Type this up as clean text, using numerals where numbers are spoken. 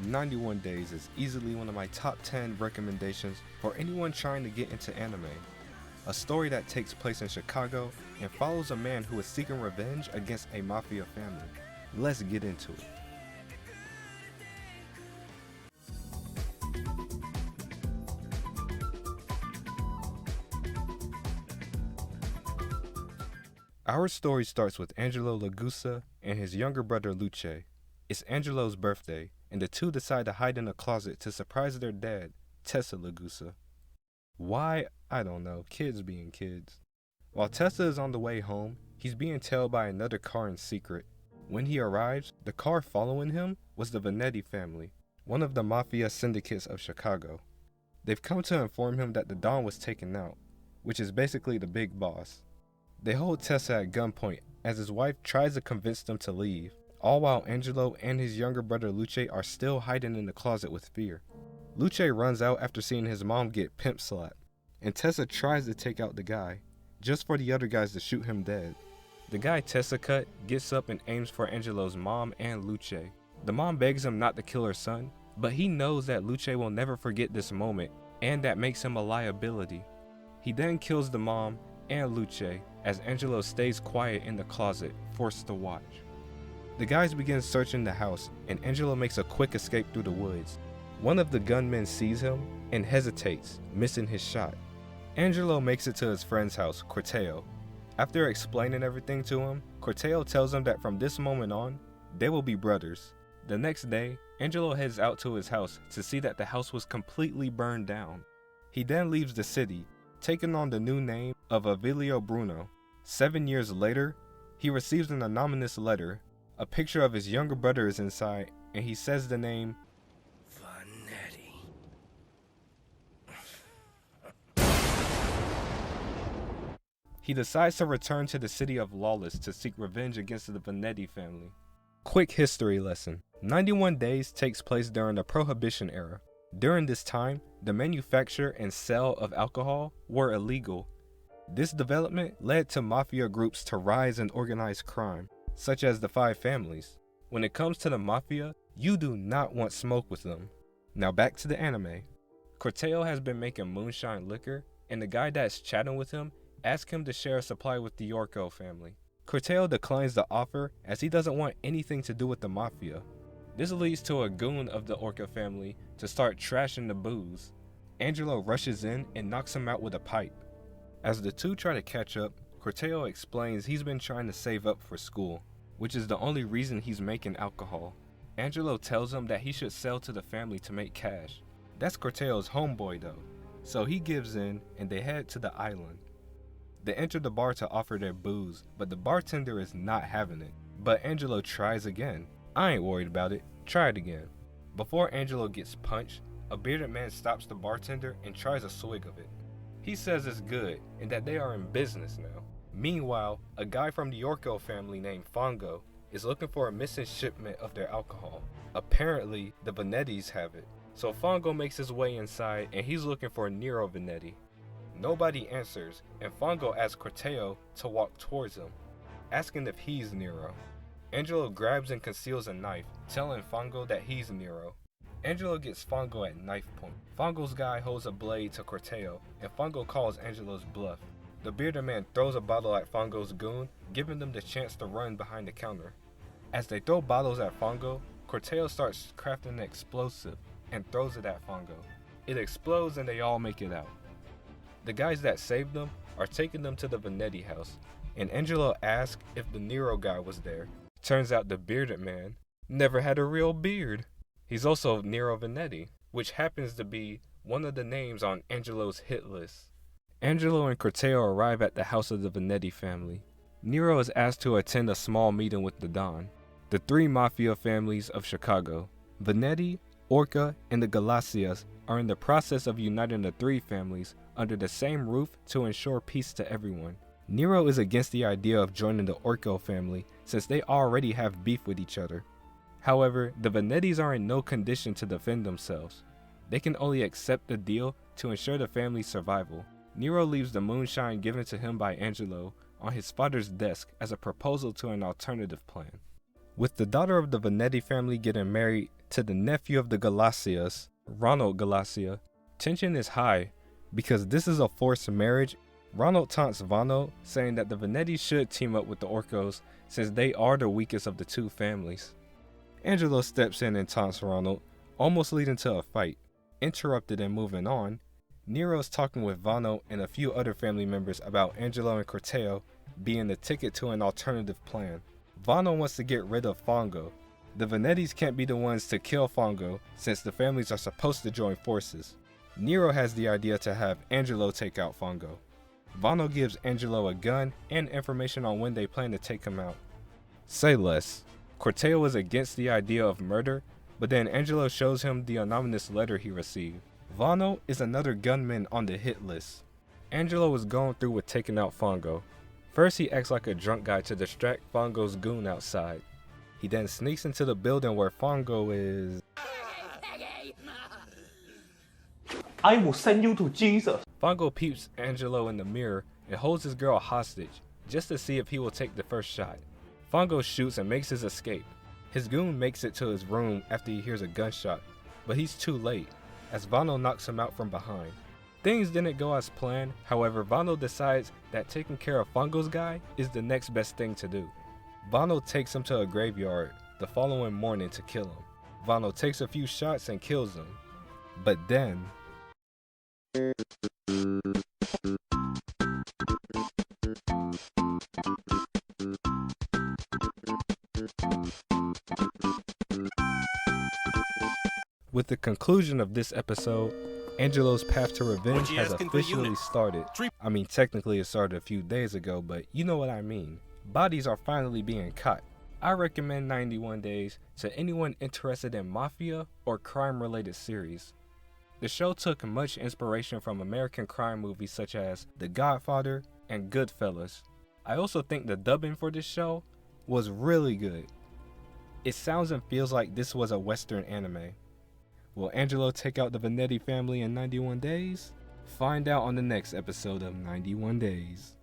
91 Days is easily one of my top 10 recommendations for anyone trying to get into anime. A story that takes place in Chicago and follows a man who is seeking revenge against a mafia family. Let's get into it. Our story starts with Angelo Lagusa and his younger brother Luce. It's Angelo's birthday, and the two decide to hide in a closet to surprise their dad, Tessa Lagusa. Why? I don't know, kids being kids. While Tessa is on the way home, he's being tailed by another car in secret. When he arrives, the car following him was the Vanetti family, one of the mafia syndicates of Chicago. They've come to inform him that the Don was taken out, which is basically the big boss. They hold Tessa at gunpoint as his wife tries to convince them to leave, all while Angelo and his younger brother Luce are still hiding in the closet with fear. Luce runs out after seeing his mom get pimp slapped, and Tessa tries to take out the guy, just for the other guys to shoot him dead. The guy Tessa cut gets up and aims for Angelo's mom and Luce. The mom begs him not to kill her son, but he knows that Luce will never forget this moment, and that makes him a liability. He then kills the mom and Luce as Angelo stays quiet in the closet, forced to watch. The guys begin searching the house, and Angelo makes a quick escape through the woods. One of the gunmen sees him and hesitates, missing his shot. Angelo makes it to his friend's house, Corteo. After explaining everything to him, Corteo tells him that from this moment on, they will be brothers. The next day, Angelo heads out to his house to see that the house was completely burned down. He then leaves the city, taking on the new name of Avilio Bruno. 7 years later, he receives an anonymous letter. A picture of his younger brother is inside, and he says the name Vanetti. He decides to return to the city of Lawless to seek revenge against the Vanetti family. Quick history lesson. 91 Days takes place during the Prohibition era. During this time, the manufacture and sale of alcohol were illegal. This development led to mafia groups to rise in organized crime, such as the Five Families. When it comes to the mafia, you do not want smoke with them. Now back to the anime. Corteo has been making moonshine liquor, and the guy that's chatting with him asks him to share a supply with the Yorko family. Corteo declines the offer as he doesn't want anything to do with the mafia. This leads to a goon of the Orca family to start trashing the booze. Angelo rushes in and knocks him out with a pipe. As the two try to catch up, Corteo explains he's been trying to save up for school, which is the only reason he's making alcohol. Angelo tells him that he should sell to the family to make cash. That's Corteo's homeboy though, so he gives in and they head to the island. They enter the bar to offer their booze, but the bartender is not having it. But Angelo tries again. I ain't worried about it, try it again. Before Angelo gets punched, a bearded man stops the bartender and tries a swig of it. He says it's good and that they are in business now. Meanwhile, a guy from the Yorko family named Fongo is looking for a missing shipment of their alcohol. Apparently, the Vanettis have it. So Fongo makes his way inside and he's looking for Nero Vanetti. Nobody answers, and Fongo asks Corteo to walk towards him, asking if he's Nero. Angelo grabs and conceals a knife, telling Fongo that he's Nero. Angelo gets Fongo at knife point. Fongo's guy holds a blade to Corteo, and Fongo calls Angelo's bluff. The bearded man throws a bottle at Fongo's goon, giving them the chance to run behind the counter. As they throw bottles at Fongo, Corteo starts crafting an explosive and throws it at Fongo. It explodes and they all make it out. The guys that saved them are taking them to the Vanetti house, and Angelo asks if the Nero guy was there. Turns out the bearded man never had a real beard. He's also Nero Vanetti, which happens to be one of the names on Angelo's hit list. Angelo and Corteo arrive at the house of the Vanetti family. Nero is asked to attend a small meeting with the Don, the three mafia families of Chicago. Vanetti, Orca, and the Galasias are in the process of uniting the three families under the same roof to ensure peace to everyone. Nero is against the idea of joining the Orco family since they already have beef with each other. However, the Vanettis are in no condition to defend themselves. They can only accept the deal to ensure the family's survival. Nero leaves the moonshine given to him by Angelo on his father's desk as a proposal to an alternative plan. With the daughter of the Vanetti family getting married to the nephew of the Galasias, Ronald Galasia. Tension is high because this is a forced marriage. Ronald taunts Vano, saying that the Vanettis should team up with the Orcos since they are the weakest of the two families. Angelo steps in and taunts Ronald, almost leading to a fight. Interrupted and moving on, Nero's talking with Vano and a few other family members about Angelo and Corteo being the ticket to an alternative plan. Vano wants to get rid of Fongo. The Vanettis can't be the ones to kill Fongo since the families are supposed to join forces. Nero has the idea to have Angelo take out Fongo. Vano gives Angelo a gun and information on when they plan to take him out. Say less. Corteo is against the idea of murder, but then Angelo shows him the anonymous letter he received. Vano is another gunman on the hit list. Angelo is going through with taking out Fongo. First he acts like a drunk guy to distract Fongo's goon outside. He then sneaks into the building where Fongo is. I will send you to Jesus. Fongo peeps Angelo in the mirror and holds his girl hostage just to see if he will take the first shot. Fongo shoots and makes his escape. His goon makes it to his room after he hears a gunshot, but he's too late as Vano knocks him out from behind. Things didn't go as planned, however Vano decides that taking care of Fongo's guy is the next best thing to do. Vano takes him to a graveyard the following morning to kill him. Vano takes a few shots and kills him. But then... with the conclusion of this episode, Angelo's path to revenge has officially started. I mean, technically it started a few days ago, but you know what I mean. Bodies are finally being caught. I recommend 91 Days to anyone interested in mafia or crime-related series. The show took much inspiration from American crime movies such as The Godfather and Goodfellas. I also think the dubbing for this show was really good. It sounds and feels like this was a Western anime. Will Angelo take out the Vanetti family in 91 days? Find out on the next episode of 91 Days.